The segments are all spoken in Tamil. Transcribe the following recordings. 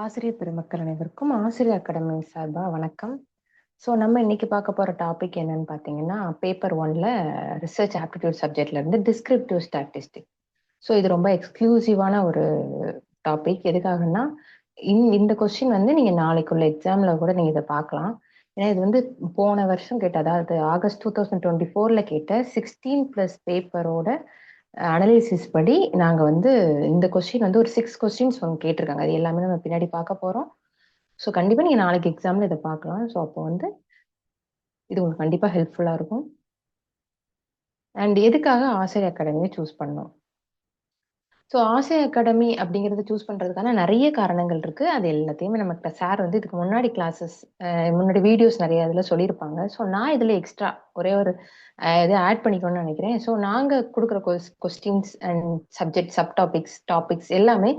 ஆசிரியர் பெருமக்கள் அனைவருக்கும் ஆசிரியர் அகாடமி சார்பா வணக்கம். ஸோ நம்ம இன்னைக்கு பார்க்க போற டாபிக் என்னன்னு பார்த்தீங்கன்னா, பேப்பர் 1ல ரிசர்ச் ஆப்டிடியூட் சப்ஜெக்ட்ல இருந்து டிஸ்கிரிப்டிவ் ஸ்டாட்டிஸ்டிக். ஸோ இது ரொம்ப எக்ஸ்க்ளூசிவான ஒரு டாபிக். எதுக்காகன்னா, இந்த கொஸ்டின் வந்து நீங்க நாளைக்குள்ள எக்ஸாம்ல கூட நீங்க இதை பார்க்கலாம். ஏன்னா இது வந்து போன வருஷம் கேட்ட, அதாவது ஆகஸ்ட் 2024ல கேட்ட 16+ பேப்பரோட அனலிசிஸ் படி நாங்க வந்து இந்த கொஸ்டின் வந்து ஒரு 6 கொஸ்டின்ஸ் வந்து கேட்டிருக்காங்க. அது எல்லாமே நம்ம பின்னாடி பார்க்க போறோம். ஸோ கண்டிப்பா நீங்க நாளைக்கு எக்ஸாம்ல இதை பார்க்கலாம். ஸோ அப்போ வந்து இது உங்களுக்கு கண்டிப்பா ஹெல்ப்ஃபுல்லா இருக்கும். அண்ட் எதுக்காக ஆசிரியர் அகாடமியை சூஸ் பண்ணோம்? ஸோ ஆசிரியர் அகாடமி அப்படிங்கிறத சூஸ் பண்றதுக்கான நிறைய காரணங்கள் இருக்கு. அது எல்லாத்தையுமே நமக்கு சார் வந்து இதுக்கு முன்னாடி கிளாஸஸ், முன்னாடி வீடியோஸ் நிறைய இதுல சொல்லியிருப்பாங்க. ஸோ நான் இதுல எக்ஸ்ட்ரா ஒரே ஒரு இதை ஆட் பண்ணிக்கணும்னு நினைக்கிறேன். ஸோ நாங்க கொடுக்குற கொஸ்டின்ஸ் அண்ட் சப்ஜெக்ட் டாபிக்ஸ் எல்லாமே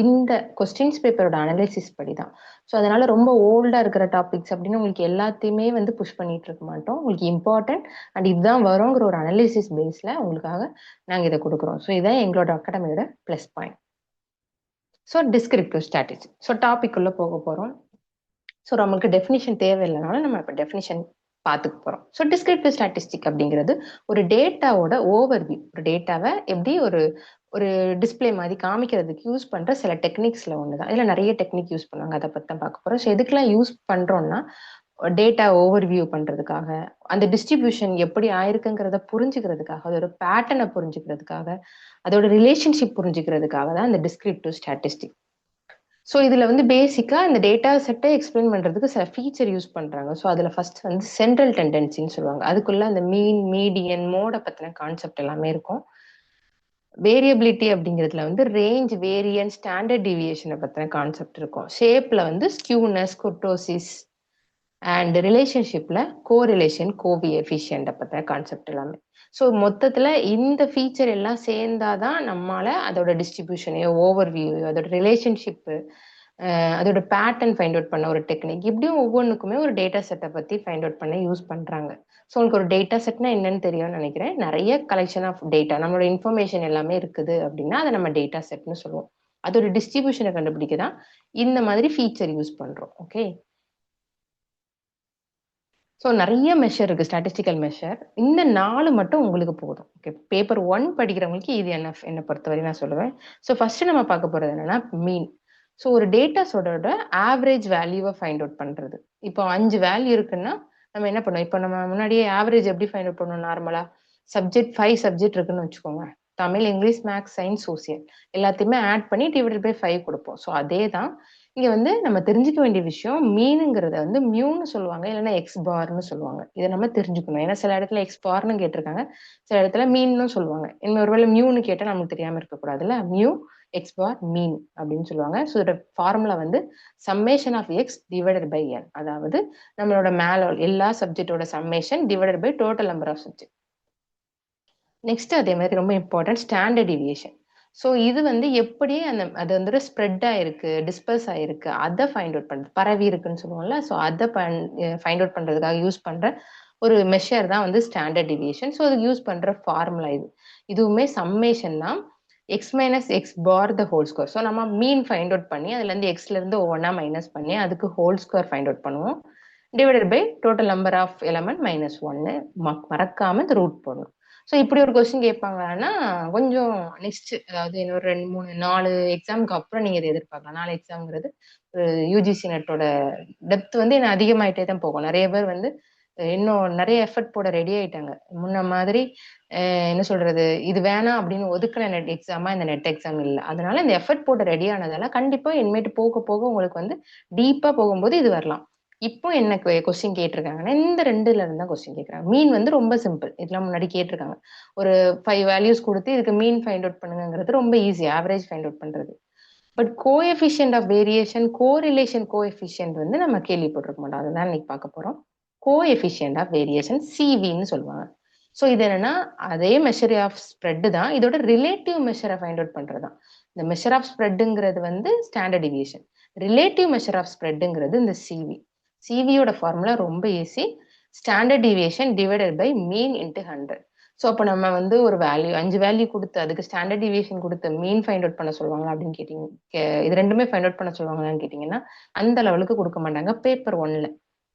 இந்த கொஸ்டின்ஸ் பேப்பரோட அனலைசிஸ் படி தான். ஸோ அதனால ரொம்ப ஓல்டா இருக்கிற டாபிக்ஸ் அப்படின்னு உங்களுக்கு எல்லாத்தையுமே வந்து புஷ் பண்ணிட்டு இருக்க மாட்டோம். உங்களுக்கு இம்பார்ட்டன்ட் அண்ட் இதுதான் வருங்கிற ஒரு அனலிசிஸ் பேஸ்ல உங்களுக்காக நாங்கள் இதை கொடுக்குறோம். ஸோ இதான் எங்களோட அகாடமியோட plus point. So descriptive strategy. So topic உள்ள போக போகிறோம். ஸோ நம்மளுக்கு டெஃபினிஷன் தேவையில்லைனாலும் நம்ம இப்போ டெஃபினிஷன் பார்த்துக்க போகிறோம். ஸோ டிஸ்கிரிப்டிவ் ஸ்டாட்டிஸ்டிக் அப்படிங்கிறது ஒரு டேட்டாவோட ஓவர்வியூ. ஒரு டேட்டாவை எப்படி ஒரு ஒரு டிஸ்பிளே மாதிரி காமிக்கிறதுக்கு யூஸ் பண்ணுற சில டெக்னிக்ஸில் ஒன்று தான். இதில் நிறைய டெக்னிக் யூஸ் பண்ணுவாங்க, அதை பற்றி தான் பார்க்க போகிறோம். ஸோ எதுக்கெல்லாம் யூஸ் பண்ணுறோம்னா, டேட்டா ஓவர்வியூ பண்ணுறதுக்காக, அந்த டிஸ்ட்ரிபியூஷன் எப்படி ஆயிருக்குங்கிறத புரிஞ்சுக்கிறதுக்காக, அதோட பேட்டர்னை புரிஞ்சுக்கிறதுக்காக, அதோட ரிலேஷன்ஷிப் புரிஞ்சுக்கிறதுக்காக தான் இந்த டிஸ்கிரிப்டிவ் ஸ்டாட்டிஸ்டிக். ஸோ இதில் வந்து பேசிக்காக இந்த டேட்டா செட்டை எக்ஸ்பிளைன் பண்ணுறதுக்கு சில ஃபீச்சர் யூஸ் பண்ணுறாங்க. ஸோ அதில் ஃபர்ஸ்ட் வந்து சென்ட்ரல் டெண்டன்சின்னு சொல்லுவாங்க. அதுக்குள்ள அந்த மீன், மீடியன், மோடை பற்றின கான்செப்ட் எல்லாமே இருக்கும். வேரியபிலிட்டி அப்படிங்கிறதுல வந்து ரேஞ்ச், வேரியன்ஸ், ஸ்டாண்டர்ட் டிவியேஷனை பற்றின கான்செப்ட் இருக்கும். ஷேப்பில் வந்து ஸ்கியூனஸ், குர்டோசிஸ் அண்ட் ரிலேஷன்ஷிப்பில் கோரிலேஷன், கோஎஃபிஷியன்ட்டை பற்றின கான்செப்ட் எல்லாமே. ஸோ மொத்தத்தில் இந்த ஃபீச்சர் எல்லாம் சேர்ந்தாதான் நம்மளால அதோட டிஸ்ட்ரிபியூஷனையோ, ஓவர்வியூ, அதோட ரிலேஷன்ஷிப்பு, அதோட பேட்டர்ன் ஃபைண்ட் அவுட் பண்ண ஒரு டெக்னிக், இப்படியும் ஒவ்வொன்றுக்குமே ஒரு டேட்டா செட்டை பற்றி ஃபைண்ட் அவுட் பண்ண யூஸ் பண்ணுறாங்க. ஸோ உங்களுக்கு ஒரு டேட்டா செட்னா என்னன்னு தெரியும்னு நினைக்கிறேன். நிறைய கலெக்ஷன் ஆஃப் டேட்டா, நம்மளோட இன்ஃபர்மேஷன் எல்லாமே இருக்குது அப்படின்னா அதை நம்ம டேட்டா செட்னு சொல்லுவோம். அதோட டிஸ்ட்ரிபியூஷனை கண்டுபிடிக்க தான் இந்த மாதிரி ஃபீச்சர் யூஸ் பண்ணுறோம். ஓகே, ஸோ நிறைய மெஷர் இருக்கு, ஸ்டாட்டிஸ்டிக்கல் மெஷர். இந்த 4 மட்டும் உங்களுக்கு போதும். ஓகே, பேப்பர் 1 படிக்கிறவங்களுக்கு இது என்னை பொறுத்தவரை நான் சொல்லுவேன். ஸோ ஃபர்ஸ்ட் நம்ம பார்க்க போறது என்னன்னா மீன். ஸோ ஒரு டேட்டாஸோட ஆவரேஜ் வேல்யூவை ஃபைண்ட் அவுட் பண்றது. இப்போ 5 வேல்யூ இருக்குன்னா நம்ம என்ன பண்ணுவோம்? இப்போ நம்ம முன்னாடியே ஆவரேஜ் எப்படி ஃபைண்ட் அவுட் பண்ணுவோம்? நார்மலா சப்ஜெக்ட் 5 சப்ஜெக்ட் இருக்குன்னு வச்சுக்கோங்க. Tamil, English, maths, science, social எல்லாத்தையுமே ஆட் பண்ணி டிவைடட் பை 5 கொடுப்போம். ஸோ அதே தான் இங்க வந்து நம்ம தெரிஞ்சுக்க வேண்டிய விஷயம், மீனுங்கிறத வந்து மியூன்னு சொல்லுவாங்க, இல்லைன்னா எக்ஸ் பார்னு சொல்லுவாங்க. இதை நம்ம தெரிஞ்சுக்கணும். ஏன்னா சில இடத்துல எக்ஸ் பார்னு கேட்டிருக்காங்க, சில இடத்துல மீன்னு சொல்லுவாங்க. இன்னும் ஒருவேளை மியூன்னு கேட்டால் நமக்கு தெரியாம இருக்கக்கூடாதுல்ல. மியூ எக்ஸ் பார் மீன் அப்படின்னு சொல்லுவாங்க. ஸோ இதோட ஃபார்முலா வந்து summation of x divided by n. அதாவது நம்மளோட மேல எல்லா சப்ஜெக்டோட summation divided by total number of subject. Next அதே மாதிரி ரொம்ப இம்பார்ட்டன்ட் ஸ்டாண்டர்ட் டிவியேஷன். ஸோ இது வந்து எப்படி அது வந்து ஸ்ப்ரெட் ஆயிருக்கு, டிஸ்பர்ஸ் ஆயிருக்கு, அதை ஃபைண்ட் அவுட் பண்ணுறது, பரவி இருக்குன்னு சொல்லுவோம்ல. ஸோ அதை ஃபைண்ட் அவுட் பண்ணுறதுக்காக யூஸ் பண்ணுற ஒரு மெஷர் தான் வந்து ஸ்டாண்டர்ட் டிவியேஷன். ஸோ அதுக்கு யூஸ் பண்ணுற ஃபார்முலா இதுவுமே சம்மேஷன் தான், x minus x bar the whole square. So நம்ம மீன் ஃபைண்ட் அவுட் பண்ணி அதுலேருந்து எக்ஸ்லேருந்து ஒவ்வொன்றா மைனஸ் பண்ணி அதுக்கு ஹோல் ஸ்கொயர் ஃபைண்ட் அவுட் பண்ணுவோம், divided by total number of element minus 1. மறக்காம இந்த ரூட் போடணும். ஸோ இப்படி ஒரு கொஸ்டின் கேட்பாங்கன்னா கொஞ்சம் நெக்ஸ்ட், அதாவது இன்னொரு 2, 3, 4 எக்ஸாமுக்கு அப்புறம் நீங்க இதை எதிர்பார்க்கலாம். 4 எக்ஸாம்ங்கிறது யூஜிசி நெட்டோட டெப்த் வந்து இன்னும் அதிகமாயிட்டே தான் போகும். நிறைய பேர் வந்து இன்னும் நிறைய எஃபர்ட் போட ரெடி ஆயிட்டாங்க. முன்ன மாதிரி என்ன சொல்றது, இது வேணாம் அப்படின்னு ஒதுக்குன நெட் எக்ஸாமா இந்த நெட் எக்ஸாம் இல்லை. அதனால இந்த எஃபர்ட் போட ரெடி ஆனதால கண்டிப்பா இனிமேட்டு போக போக உங்களுக்கு வந்து டீப்பா போகும்போது இது வரலாம். இப்போ என்ன கொஸ்டின் கேட்டிருக்காங்கன்னா இந்த 2ல இருந்து தான் கொஸ்டின் கேட்கறாங்க. மீன் வந்து ரொம்ப சிம்பிள், இதெல்லாம் முன்னாடி கேட்டிருக்காங்க. ஒரு 5 வேல்யூஸ் கொடுத்து இதுக்கு மீன் ஃபைண்ட் அவுட் பண்ணுங்கிறது ரொம்ப ஈஸி, ஆவரேஜ் ஃபைண்ட் அவுட் பண்றது. But coefficient of variation, correlation coefficient வந்து நம்ம கேள்விப்பட்டிருக்க மாட்டோம். அதுதான் இன்னைக்கு பார்க்க போறோம். கோஎஃபிஷியன்ட் ஆஃப் வேரியேஷன், சிவின்னு சொல்லுவாங்க. ஸோ இது என்னன்னா அதே மெஷர் ஆஃப் ஸ்ப்ரெட் தான், இதோட ரிலேட்டிவ் மெஷரை ஃபைண்ட் அவுட் பண்றதுதான். இந்த மெஷர் ஆஃப் ஸ்ப்ரெட்டுங்கிறது வந்து standard deviation, relative measure of ஸ்ப்ரெட்டுங்கிறது இந்த சிவி. சிவியோட ஃபார்முலா ரொம்ப easy, standard deviation divided by mean into 100. So அப்போ நம்ம வந்து ஒரு வேல்யூ 5 வேல்யூ கொடுத்து அதுக்கு ஸ்டாண்டர்ட் டிவியேஷன் கொடுத்து மீன் ஃபைண்ட் அவுட் பண்ண சொல்லுவாங்க அப்படின்னு கேட்டீங்க. இது ரெண்டுமே ஃபைண்ட் அவுட் பண்ண சொல்லுவாங்களான்னு கேட்டீங்கன்னா அந்த லெவலுக்கு கொடுக்க மாட்டாங்க பேப்பர் ஒன்ல.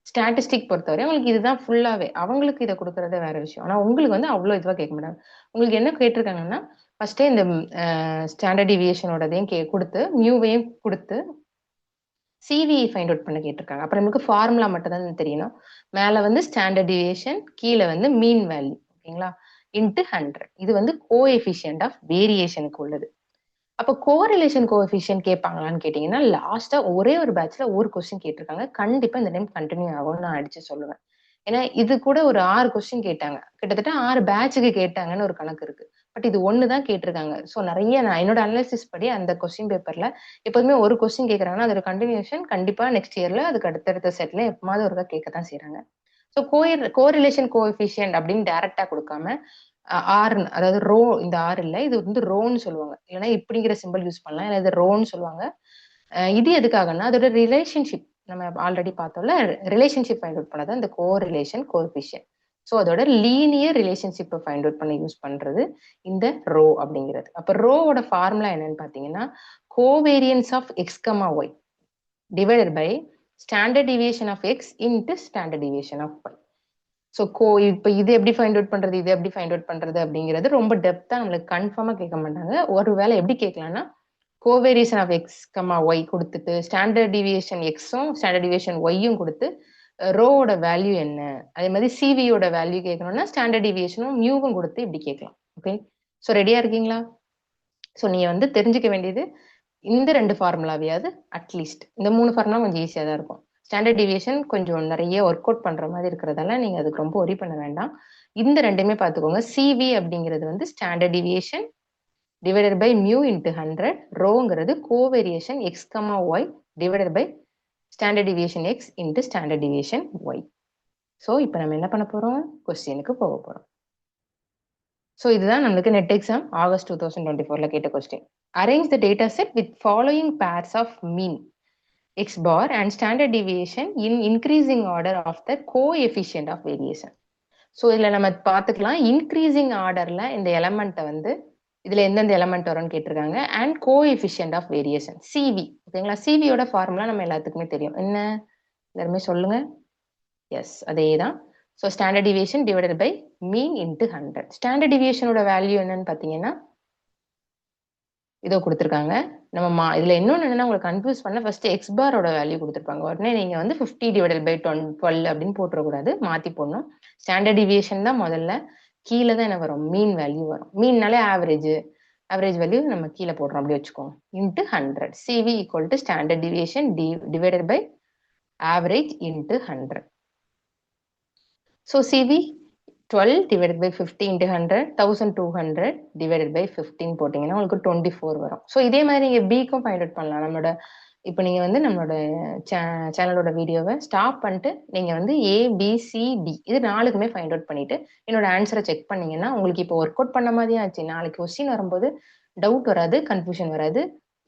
ஸ்டாட்டிஸ்டிக் பொறுத்தவரை உங்களுக்கு இதுதான் ஃபுல்லாவே, அவங்களுக்கு இதை கொடுக்கறதே வேற விஷயம். ஆனா உங்களுக்கு வந்து அவ்வளோ இதுவா கேட்க மாட்டாங்க. உங்களுக்கு என்ன கேட்டிருக்காங்கன்னா ஃபர்ஸ்டே இந்த ஸ்டாண்டர்ட் டிவியேஷனோடதையும் கொடுத்து மியூவையும் கொடுத்து சிவிஐ ஃபைண்ட் அவுட் பண்ண கேட்டிருக்காங்க. அப்புறம் நமக்கு ஃபார்முலா மட்டும் தான் தெரியணும். மேல வந்து ஸ்டாண்டர்ட் டிவியேஷன், கீழே வந்து மீன் வேல்யூ, ஓகேங்களா, இன்ட்டு 100. இது வந்து கோஎஃபிஷியன்ட் ஆஃப் வேரியேஷனுக்கு உள்ளது. அப்போ கோரிலேஷன் கோஎஃபிஷியன்ட் கேட்பாங்களான்னு கேட்டீங்கன்னா லாஸ்டா ஒரே ஒரு பேட்ச்ல ஒரு கொஸ்டின் கேட்டிருக்காங்க. கண்டிப்பா இந்த டைம் கண்டினியூ ஆகும்னு நான் அடிச்சு சொல்லுவேன். ஏன்னா இது கூட ஒரு 6 கொஸ்டின் கேட்டாங்க, கிட்டத்தட்ட 6 பேட்சுக்கு கேட்டாங்கன்னு ஒரு கணக்கு இருக்கு. பட் இது ஒண்ணுதான் கேட்டிருக்காங்க. ஸோ நிறைய நான் என்னோட அனாலிசிஸ் படி அந்த கொஸ்டின் பேப்பர்ல எப்போதுமே ஒரு கொஸ்டின் கேட்கறாங்கன்னா அதோட கண்டினியூஷன் கண்டிப்பா நெக்ஸ்ட் இயர்ல அதுக்கு அடுத்தடுத்த செட்ல எப்பமாவது ஒருக்கா கேட்கத்தான் செய்யறாங்க. ஸோ கோரிலேஷன் கோஎஃபிஷியன்ட் அப்படின்னு டைரக்டா கொடுக்காம ஆர், அதாவது ரோ, இந்த ஆர் இல்ல, இது வந்து ரோன்னு சொல்லுவாங்க, இல்லைன்னா இப்படிங்கிற சிம்பிள் யூஸ் பண்ணலாம், இல்லை இது ரோன்னு சொல்லுவாங்க. இது எதுக்காகன்னா அதோட ரிலேஷன்ஷிப் நம்ம ஆல்ரெடி பார்த்தோம்ல, ரிலேஷன்ஷிப் ஃபைண்ட் அவுட் பண்ணதான் இந்த கோரிலேஷன் கோஎஃபிஷியன்ட். ஸோ அதோட லீனியர் ரிலேஷன்ஷிப்பை ஃபைண்ட் அவுட் பண்ண யூஸ் பண்றது இந்த ரோ அப்படிங்கிறது. அப்ப ரோவோட ஃபார்முலா என்னன்னு பாத்தீங்கன்னா covariance of x comma y divided by standard deviation of x into standard deviation of y. So இப்போ இது எப்படி ஃபைண்ட் அவுட் பண்றது, இது எப்படி ஃபைண்ட் அவுட் பண்றது அப்படிங்கிறது ரொம்ப டெப்தா நம்மளுக்கு கன்ஃபார்மா கேட்க மாட்டாங்க. ஒருவேளை எப்படி கேட்கலாம்னா கோவேரியேஷன் ஆஃப் எக்ஸ் கமா ஒய் கொடுத்துட்டு ஸ்டாண்டர்ட் டிவியேஷன் எக்ஸும் ஸ்டாண்டர்ட் டிவியேஷன் ஒய்யும் கொடுத்து ரோவோட வேல்யூ என்ன, அதே மாதிரி சிவியோட வேல்யூ கேட்கணும்னா ஸ்டாண்டர்ட் டிவியேஷனும் மியூவும் கொடுத்து இப்படி கேட்கலாம். ஓகே, ஸோ ரெடியா இருக்கீங்களா? ஸோ நீங்க வந்து தெரிஞ்சுக்க வேண்டியது இந்த 2 ஃபார்முலாவையாவது, அட்லீஸ்ட் இந்த 3 ஃபார்முலா கொஞ்சம் ஈஸியா தான் இருக்கும். ஸ்டாண்டர்ட் டிவியேஷன் கொஞ்சம் நிறைய ஒர்க் அவுட் பண்ற மாதிரி இருக்கிறதால நீங்க அதுக்கு ரொம்ப ஒரி பண்ண வேண்டாம். இந்த ரெண்டுமே பார்த்துக்கோங்க. சிவி அப்படிங்கிறது வந்து standard deviation divided by mu into 100. ரோங்கிறது covariance x comma y divided by standard deviation x into standard deviation y. So இப்போ நம்ம என்ன பண்ண போறோம், கொஸ்டினுக்கு போக போறோம். ஸோ இதுதான் நம்மளுக்கு நெட் எக்ஸாம் ஆகஸ்ட் 2024ல கேட்ட question. Arrange the data set with following pairs of mean x bar and standard deviation in increasing order of the coefficient of variation. So இதுல நம்ம பார்த்துக்கலாம் இன்க்ரீசிங் ஆர்டர்ல இந்த எலமெண்ட்டை வந்து இதுல எந்தெந்த எலமெண்ட் வரும்னு கேட்டிருக்காங்க. And coefficient of variation CV, ஓகேங்களா. சிவியோட ஃபார்முலா நம்ம எல்லாத்துக்குமே தெரியும், என்ன எல்லாருமே சொல்லுங்க. எஸ், அதே தான். So standard deviation divided by mean into 100. Standard டிவியேஷனோட வேல்யூ என்னன்னு பார்த்தீங்கன்னா இதோ கொடுத்துருக்காங்க. நம்ம இதுல இன்னொன்னு என்னன்னா உங்களுக்கு கன்ஃபியூஸ் பண்ண ஃபர்ஸ்ட் எக்ஸ் பாரோட வேல்யூ கொடுத்துருப்பாங்க. உடனே நீங்க வந்து 50 டிவைடட் பை 12 அப்படின்னு போட்டுறக்கூடாது, மாத்தி போடணும். ஸ்டாண்டர்ட் டிவியேஷன் தான் முதல்ல, கீழே தான் என்ன வரும், மீன் வேல்யூ வரும். மீன்னாலே ஆவரேஜ், ஆவரேஜ் வேல்யூ நம்ம கீழே போடுறோம், அப்படி வச்சுக்கோங்க. Into 100. CV equal to standard deviation divided by average into 100. So CV 12 divided by 50 into 100, 1200 divided by 15 போட்டிங்கன்னா உங்களுக்கு 24 வரும். ஸோ இதே மாதிரி நீங்கள் பிக்கும் ஃபைண்ட் அவுட் பண்ணலாம். நம்மளோட இப்போ நீங்கள் வந்து நம்மளோட சேனலோட வீடியோவை ஸ்டாப் பண்ணிட்டு நீங்கள் வந்து ஏபிசிடி இது 4க்குமே ஃபைண்ட் அவுட் பண்ணிட்டு என்னோட ஆன்சரை செக் பண்ணீங்கன்னா உங்களுக்கு இப்போ ஒர்க் அவுட் பண்ண மாதிரியே ஆச்சு. நாளைக்கு கொஸ்டின் வரும்போது டவுட் வராது, கன்ஃபியூஷன் வராது.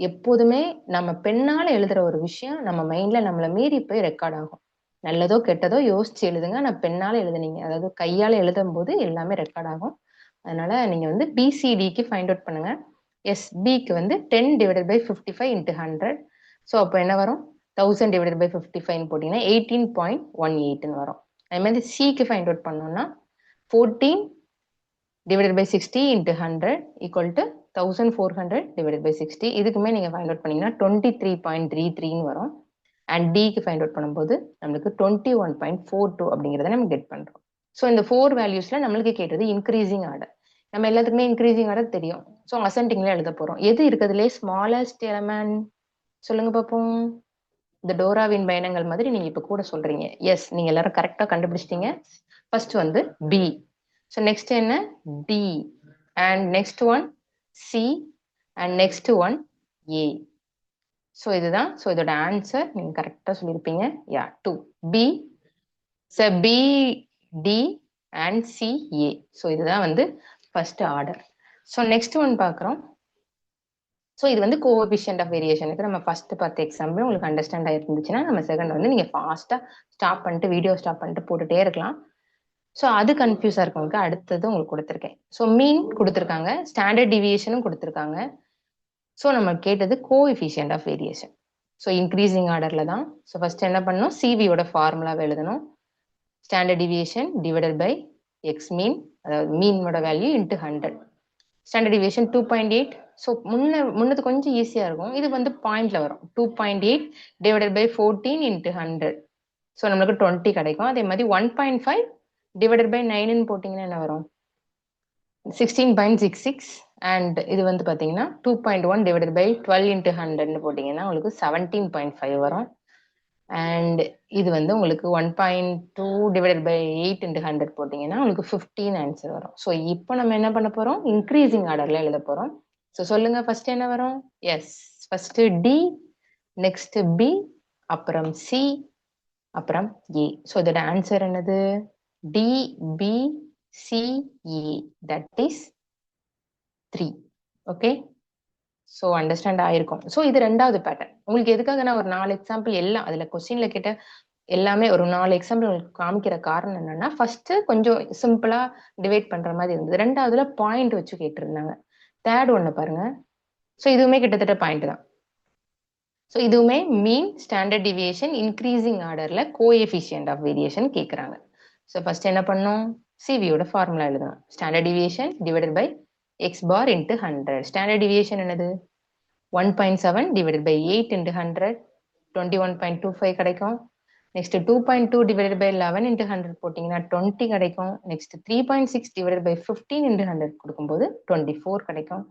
எப்போதுமே நம்ம பெண்ணால எழுதுற ஒரு விஷயம் நம்ம மைண்ட்ல நம்மளை மீறி போய் ரெக்கார்ட் ஆகும். நல்லதோ கெட்டதோ யோசிச்சு எழுதுங்க. நான் பெண்ணால எழுதுனீங்க, அதாவது கையால எழுதும் போது எல்லாமே ரெக்கார்ட் ஆகும். அதனால நீங்க வந்து பிசிடிக்கு ஃபைண்ட் அவுட் பண்ணுங்க. எஸ்பிக்கு வந்து 10 டிவைடட் பை 55 இன்ட்டு 100. ஸோ அப்போ என்ன வரும், 1000 டிவைடட் பை 55 போட்டிங்கன்னா 18.18 வரும். அதே மாதிரி சிக்கு ஃபைண்ட் அவுட் பண்ணோம்னா 14 divided by 60 into 100 equal to 1400 divided by 60. இதுக்குமே நீங்க ஃபைண்ட் அவுட் பண்ணீங்கன்னா 23.33 வரும். அண்ட் டிக்கு ஃபைண்ட் அவுட் பண்ணும்போது நம்மளுக்கு 21.42 அப்படிங்கிறத நம்ம கெட் பண்றோம். ஸோ இந்த 4 வேல்யூஸ்ல நம்மளுக்கு கேட்டது இன்க்ரீசிங் ஆர்டர். நம்ம எல்லாத்துக்குமே இன்க்ரீசிங் ஆர்டர் தெரியும். ஸோ அசெண்டிங்ல எழுத போறோம். எது இருக்கிறதுலே ஸ்மாலஸ்ட் எலமெண்ட் சொல்லுங்க பார்ப்போம். இந்த டோராவின் பயணங்கள் மாதிரி நீங்க இப்ப கூட சொல்றீங்க. எஸ், நீங்க எல்லாரும் கரெக்டா கண்டுபிடிச்சிட்டீங்க. ஃபர்ஸ்ட் வந்து பி. ஸோ நெக்ஸ்ட் என்ன, D. And next one C. And next one A. So இதுதான். ஸோ இதோட ஆன்சர் நீங்க கரெக்டா சொல்லியிருப்பீங்க. Yeah 2 B. B D and C A. So இதுதான் வந்து first order. So next one பார்க்குறோம். ஸோ இது வந்து கோஎஃபிஷியன்ட் ஆஃப் வேரியேஷனுக்கு நம்ம ஃபர்ஸ்ட் பார்த்த எக்ஸாம்பிள் உங்களுக்கு அண்டர்ஸ்டாண்ட் ஆயிருந்துச்சுன்னா நம்ம செகண்ட் வந்து நீங்க ஃபாஸ்டா ஸ்டாப் பண்ணிட்டு வீடியோ ஸ்டாப் பண்ணிட்டு போட்டுட்டே இருக்கலாம். ஸோ அது கன்ஃபியூஸாக இருக்கவங்களுக்கு அடுத்தது உங்களுக்கு கொடுத்துருக்கேன். ஸோ மீன் கொடுத்துருக்காங்க, ஸ்டாண்டர்ட் டிவியேஷனும் கொடுத்துருக்காங்க. ஸோ நம்ம கேட்டது coefficient of variation. So increasing ஆர்டரில் தான். ஸோ ஃபர்ஸ்ட் என்ன பண்ணணும், சிவியோட ஃபார்முலாவை எழுதணும். Standard deviation divided by x mean, அதாவது மீனோட value into 100. Standard deviation 2.8. So முன்னது கொஞ்சம் ஈஸியாக இருக்கும். இது வந்து பாயிண்ட்ல வரும். 2.8 டிவைடட் பை 14 இன்ட்டு 100. ஸோ நம்மளுக்கு 20 கிடைக்கும். அதே மாதிரி 1.5 டிவைடட் பை 9ன்னு போட்டிங்கன்னா என்ன வரும், 16.66. அண்ட் இது வந்து பார்த்தீங்கன்னா 2.1 டிவைடட் பை 12 இன்ட்டு 100ன்னு போட்டிங்கன்னா உங்களுக்கு 17.5 வரும். அண்ட் இது வந்து உங்களுக்கு 1.2 டிவைடட் பை 8 இன்ட்டு 100 போட்டிங்கன்னா உங்களுக்கு 15 ஆன்சர் வரும். ஸோ இப்போ நம்ம என்ன பண்ண போகிறோம், இன்க்ரீசிங் ஆர்டரில் எழுத போகிறோம். ஸோ சொல்லுங்க ஃபர்ஸ்ட் என்ன வரும், yes first D, next B, அப்புறம் சி, அப்புறம் ஏ. ஸோ இதோட ஆன்சர் என்னது, D B C A, that is 3. Okay, so understand ஆயிருக்கும். ஸோ இது ரெண்டாவது பேட்டர்ன். உங்களுக்கு எதுக்காக நான் ஒரு 4 எக்ஸாம்பிள் எல்லாம் அதில் கொஸ்டின்ல கேட்ட எல்லாமே ஒரு 4 எக்ஸாம்பிள் உங்களுக்கு காமிக்கிற காரணம் என்னன்னா, ஃபர்ஸ்ட் கொஞ்சம் சிம்பிளா டிவைட் பண்ற மாதிரி இருந்தது, ரெண்டாவதுல பாயிண்ட் வச்சு கேட்டிருந்தாங்க, தேர்ட் ஒன்னு பாருங்க. ஸோ இதுவுமே கிட்டத்தட்ட பாயிண்ட் தான். ஸோ இதுவுமே மீன், ஸ்டாண்டர்ட் டிவியேஷன், இன்க்ரீசிங் ஆர்டர்ல கோஎஃபிஷியன்ட் ஆஃப் வேரியேஷன் கேட்குறாங்க. ஸோ ஃபர்ஸ்ட் என்ன பண்ணணும், சிவியோட ஃபார்முலா எழுதணும். Standard deviation divided by x bar into 100. Standard deviation என்னது, 1.7 டிவைடட் பை 8 இன்ட்டு 100, 21.25 கிடைக்கும். நெக்ஸ்ட் 2.2 டிவைடட் பை 11 இன்ட்டு 100 போட்டிங்கன்னா 20 கிடைக்கும். நெக்ஸ்ட் 3.6 டிவைடட் பை 15 இன்ட்டு 100 கொடுக்கும்போது 24 கிடைக்கும்.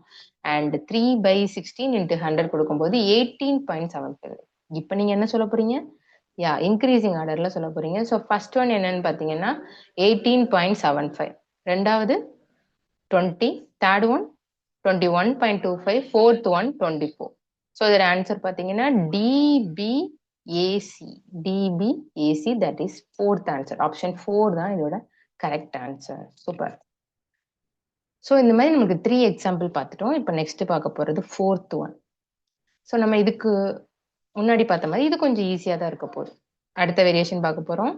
அண்ட் 3 பை 16 இன்ட்டு 100 கொடுக்கும்போது 18.75. இப்போ நீங்க என்ன சொல்ல போறீங்க, யா இன்க்ரீசிங் ஆர்டர்ல சொல்ல போறீங்க. ஸோ ஃபர்ஸ்ட் ஒன் என்னன்னு பார்த்தீங்கன்னா 18.75, ரெண்டாவது 20, third one 21.25, fourth one 24. So இதோட ஆன்சர் பார்த்தீங்கன்னா D B A C, D B A C, that is fourth answer. Option 4 தான் இதோட கரெக்ட் ஆன்சர். சூப்பர். ஸோ இந்த மாதிரி நமக்கு 3 எக்ஸாம்பிள் பார்த்துட்டோம். இப்போ நெக்ஸ்ட் பார்க்க போறது ஃபோர்த் ஒன். ஸோ நம்ம இதுக்கு முன்னாடி பார்த்த மாதிரி இது கொஞ்சம் ஈஸியாக தான் இருக்க போகுது. அடுத்த வேரியேஷன் பார்க்க போறோம்.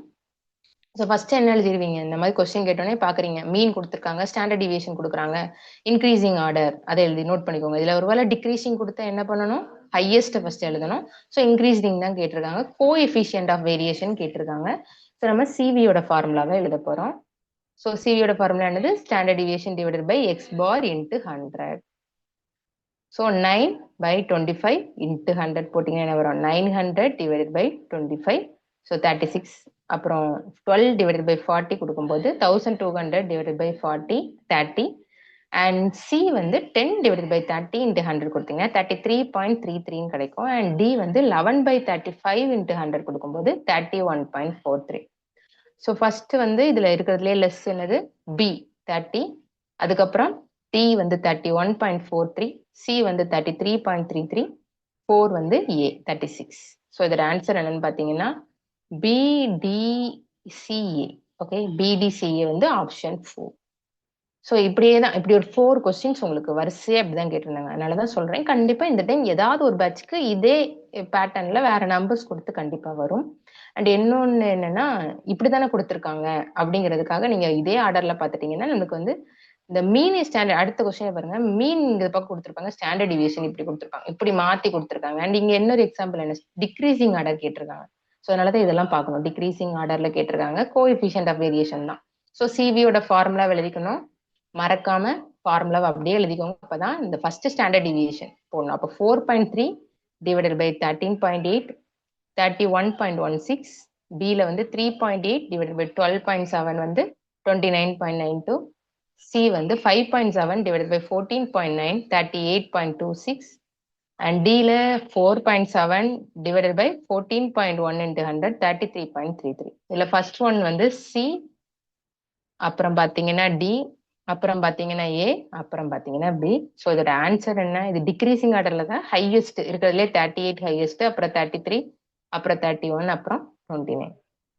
ஸோ ஃபர்ஸ்ட் என்ன எழுதிருவீங்க, இந்த மாதிரி கொஸ்டின் கேட்டோன்னே பாக்குறீங்க, மீன் கொடுத்துருக்காங்க, ஸ்டாண்டர்ட் டிவியேஷன் கொடுக்குறாங்க, இன்க்ரீசிங் ஆர்டர், அதை எழுதி நோட் பண்ணிக்கோங்க. இதுல ஒரு வேளை டிக்ரீசிங் கொடுத்தா என்ன பண்ணணும், ஹையஸ்ட் ஃபர்ஸ்ட் எழுதணும். ஸோ இன்க்ரீசிங் தான் கேட்டிருக்காங்க, கோஎஃபிஷியன்ட் ஆஃப் வேரியேஷன் கேட்டிருக்காங்க. ஸோ நம்ம சிவியோட ஃபார்முலாவை எழுத போறோம். ஸோ சிவியோட ஃபார்முலா என்னது, standard deviation divided by x bar into 100. So 9 by 25 into 100 போட்டிங்கன்னா என்ன வரும், 900 டிவைடட் பை 25, ஸோ 36. அப்புறம் 12 டிவைடட் பை 40 கொடுக்கும்போது 1200 டிவைடட் பை 40, 30. அண்ட் சி வந்து 10 டிவைடட் பை 30 இன்ட்டு 100 கொடுத்தீங்கன்னா 33.33 கிடைக்கும். அண்ட் டி வந்து 11 by 35 இன்ட்டு 100 கொடுக்கும்போது 31.43. ஸோ ஃபர்ஸ்ட் வந்து இதுல இருக்கிறதுலே லெஸ் என்னது, பி 30, அதுக்கப்புறம் டி வந்து 31.43, சி வந்து 33.33, 4 வந்து ஏ 36. ஸோ இதோட ஆன்சர் என்னன்னு பார்த்தீங்கன்னா பிடிசிஏ. ஓகே, பிடிசிஏ வந்து ஆப்ஷன் 4. ஸோ இப்படியே தான், இப்படி ஒரு 4 கொஸ்டின்ஸ் உங்களுக்கு வரிசையா அப்படிதான் கேட்டிருந்தாங்க. அதனாலதான் சொல்றேன், கண்டிப்பா இந்த டைம் ஏதாவது ஒரு பேட்ச்க்கு இதே பேட்டர்ன்ல வேற நம்பர்ஸ் கொடுத்து கண்டிப்பா வரும். அண்ட் இன்னொன்னு என்னன்னா, இப்படித்தானே கொடுத்துருக்காங்க அப்படிங்கிறதுக்காக நீங்க இதே ஆர்டர்ல பாத்துட்டீங்கன்னா நமக்கு வந்து இந்த மீன் ஸ்டாண்டர்ட், அடுத்த கொஸ்டின் பாருங்க, மீன் இங்க பக்கம் கொடுத்துருப்பாங்க, ஸ்டாண்டர்ட் டிவியேஷன் இப்படி கொடுத்துருப்பாங்க, இப்படி மாத்தி கொடுத்துருக்காங்க. அண்ட் இங்க இன்னொரு எக்ஸாம்பிள் என்ன, டிக்ரீசிங் ஆர்டர் கேட்டிருக்காங்க. ஸோ அதனாலதான் இதெல்லாம் பார்க்கணும், டிக்ரீசிங் ஆர்டர்ல கேட்டிருக்காங்க, கோஎஃபிஷியன்ட் ஆஃப் வேரியேஷன் தான். ஸோ சிவியோட ஃபார்முலா எழுதிக்கணும், மறக்காம ஃபார்முலாவை அப்படியே எழுதிக்கோங்க. அப்பதான் இந்த ஃபர்ஸ்ட் ஸ்டாண்டர்ட் டிவியேஷன் போடணும். அப்போ 4.3 டிவைடட் பை 13.8, 31.16. பில வந்து 3.8 டிவைடட் பை 12.7 வந்து 29.92. சி வந்து 5.7 டிவைடட் பை 14.9, 38.26. அண்ட் டில 4.7 டிவைடட் பை 14.1 இன்ட்டு 100, 33.33. இதுல ஃபர்ஸ்ட் ஒன் வந்து சி, அப்புறம் பாத்தீங்கன்னா டி, அப்புறம் பாத்தீங்கன்னா ஏ, அப்புறம் பாத்தீங்கன்னா பி. ஸோ இதோட ஆன்சர் என்ன, இது டிக்ரீசிங் ஆர்டர்ல தான் ஹையஸ்ட் இருக்கிறதுலே 38 ஹையஸ்ட், அப்புறம் 33, அப்புறம் 31, அப்புறம் 29.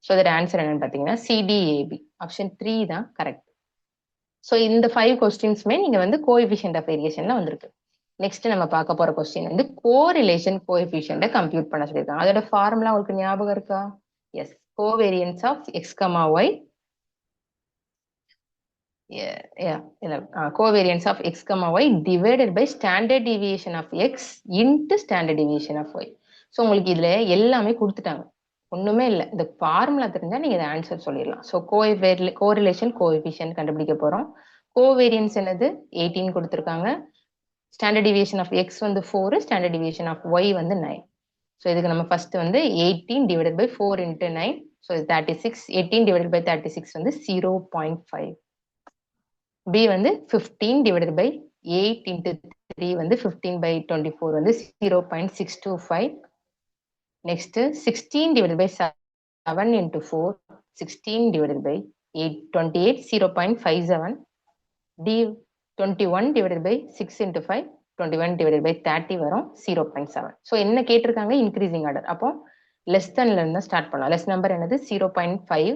ஸோ இதோட ஆன்சர் என்னன்னு பாத்தீங்கன்னா சிடிஏபி, ஆப்ஷன் 3 தான் கரெக்ட். ஸோ இந்த 5 கொஸ்டின்ஸுமே நீங்க வந்து கோஎஃபிஷியன்ட் ஆஃப் வேரியேஷன்ல வந்திருக்கு. நெக்ஸ்ட் நம்ம பார்க்க போற கொஸ்டின் வந்து கோரிலேஷன் கோஎஃபிஷியன்ட்டை கம்ப்யூட் பண்ண சொல்லியிருக்காங்க. அதோட ஃபார்முலா உங்களுக்கு ஞாபகம் இருக்கா, yes, covariance of x comma y covariance of x comma y divided by standard deviation of x into standard deviation of y. So உங்களுக்கு இதுல எல்லாமே கொடுத்துட்டாங்க, ஒண்ணுமே இல்லை. இந்த ஃபார்முலா தெரிஞ்சா நீங்க இதை ஆன்சர் சொல்லிடலாம். ஸோ கோரிலேஷன் கோஎஃபிஷியன்ட் கண்டுபிடிக்க போறோம். கோவேரியன்ஸ் என்னது 18 கொடுத்துருக்காங்க. ஸ்டாண்டர்ட் டிவியேஷன் ஆஃப் எக்ஸ் வந்து 4, ஸ்டாண்டர்ட் டிவியேஷன் ஆஃப் ஒய் வந்து 9. ஸோ இதுக்கு நம்ம ஃபர்ஸ்ட் வந்து 18 divided by 4 into 9. So 36. 18 divided by 36 வந்து 0.5. பி வந்து 15 டிவைடட் பை 8 இன்ட்டு 3 வந்து 15 பை 24 வந்து 0.625. Next 16 divided by 7 into 4, 16 divided by 8, 28, 0.57. D 21 divided by 6 into 5, 21 divided by 30 வரும் 0.7. ஸோ என்ன கேட்டிருக்காங்க, இன்க்ரீசிங் ஆர்டர். அப்போ லெஸ் தென்ல இருந்து ஸ்டார்ட் பண்ணலாம். லெஸ் நம்பர் என்னது 0.5,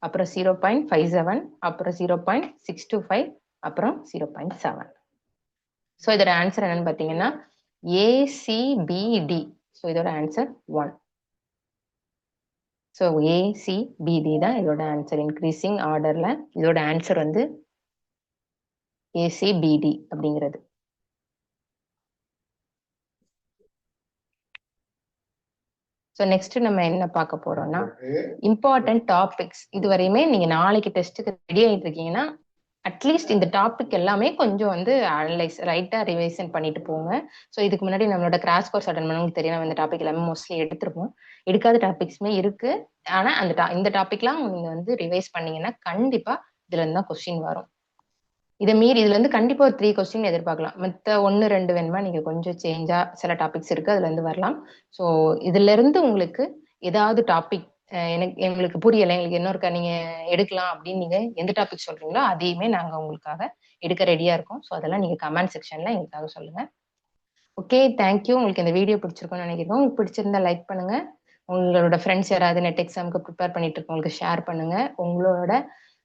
அப்புறம் 0.57, அப்புறம் 0.625, அப்புறம் 0.7. ஸோ இதோட ஆன்சர் என்னன்னு பார்த்தீங்கன்னா ACBD. ஸோ இதோட ஆன்சர் 1. ஸோ ACBD தான் இதோட ஆன்சர். இன்க்ரீசிங் ஆர்டர்ல இதோட ஆன்சர் வந்து ACBD அப்படிங்கிறது. ஸோ நெக்ஸ்ட் நம்ம என்ன பார்க்க போறோம்னா இம்பார்ட்டன்ட் டாபிக்ஸ். இதுவரையுமே நீங்க நாளைக்கு டெஸ்ட்டுக்கு ரெடி ஆகிட்டு இருக்கீங்கன்னா அட்லீஸ்ட் இந்த டாபிக் எல்லாமே கொஞ்சம் வந்து அனலைஸ் ரைட்டா ரிவைசன் பண்ணிட்டு போங்க. ஸோ இதுக்கு முன்னாடி நம்மளோட கிராஷ் கோர்ஸ் அட்டன் பண்ணவங்களுக்கு தெரியும், நம்ம இந்த டாபிக் எல்லாமே மோஸ்ட்லி எடுத்திருப்போம். எடுக்காத டாபிக்ஸுமே இருக்கு. ஆனா இந்த டாபிக்லாம் நீங்க வந்து ரிவைஸ் பண்ணீங்கன்னா கண்டிப்பா இதுல இருந்து தான் கொஸ்டின் வரும். இதை மீறி இதுல இருந்து கண்டிப்பா ஒரு 3 கொஸ்டின் எதிர்பார்க்கலாம். மத்த 1-2 வேணுமா நீங்க கொஞ்சம் சேஞ்சா சில டாபிக்ஸ் இருக்கு, அதுல இருந்து வரலாம். ஸோ இதுல இருந்து உங்களுக்கு ஏதாவது டாபிக் எங்களுக்கு புரியலை, எங்களுக்கு இன்னொருக்கா நீங்க எடுக்கலாம் அப்படின்னு நீங்க எந்த டாபிக் சொல்றீங்களோ அதையுமே நாங்க உங்களுக்காக எடுக்க ரெடியா இருக்கோம். ஸோ அதெல்லாம் நீங்க கமெண்ட் செக்ஷன்ல எங்களுக்காக சொல்லுங்க. Okay, thank you. உங்களுக்கு இந்த வீடியோ பிடிச்சிருக்கும்னு நினைக்கிறோம். உங்களுக்கு பிடிச்சிருந்தா லைக் பண்ணுங்க. உங்களோட ஃப்ரெண்ட்ஸ் யாராவது நெட் எக்ஸாமுக்கு ப்ரிப்பேர் பண்ணிட்டு இருக்கவங்களுக்கு ஷேர் பண்ணுங்க. உங்களோட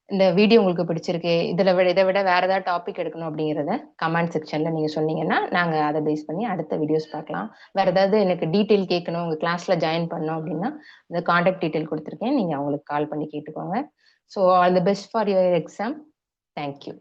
இந்த வீடியோ உங்களுக்கு பிடிச்சிருக்கு, இதை விட வேற ஏதாவது டாபிக் எடுக்கணும் அப்படிங்கிறத கமெண்ட் செக்ஷன்ல நீங்க சொன்னீங்கன்னா நாங்க அதை பேஸ் பண்ணி அடுத்த வீடியோஸ் பார்க்கலாம். வேற ஏதாவது எனக்கு டீட்டெயில் கேட்கணும், உங்க கிளாஸ்ல ஜாயின் பண்ணணும் அப்படின்னா இந்த கான்டாக்ட் டீட்டெயில் கொடுத்துருக்கேன், நீங்க அவங்களுக்கு கால் பண்ணி கேட்டுக்கோங்க. So all the best for your exam. Thank you.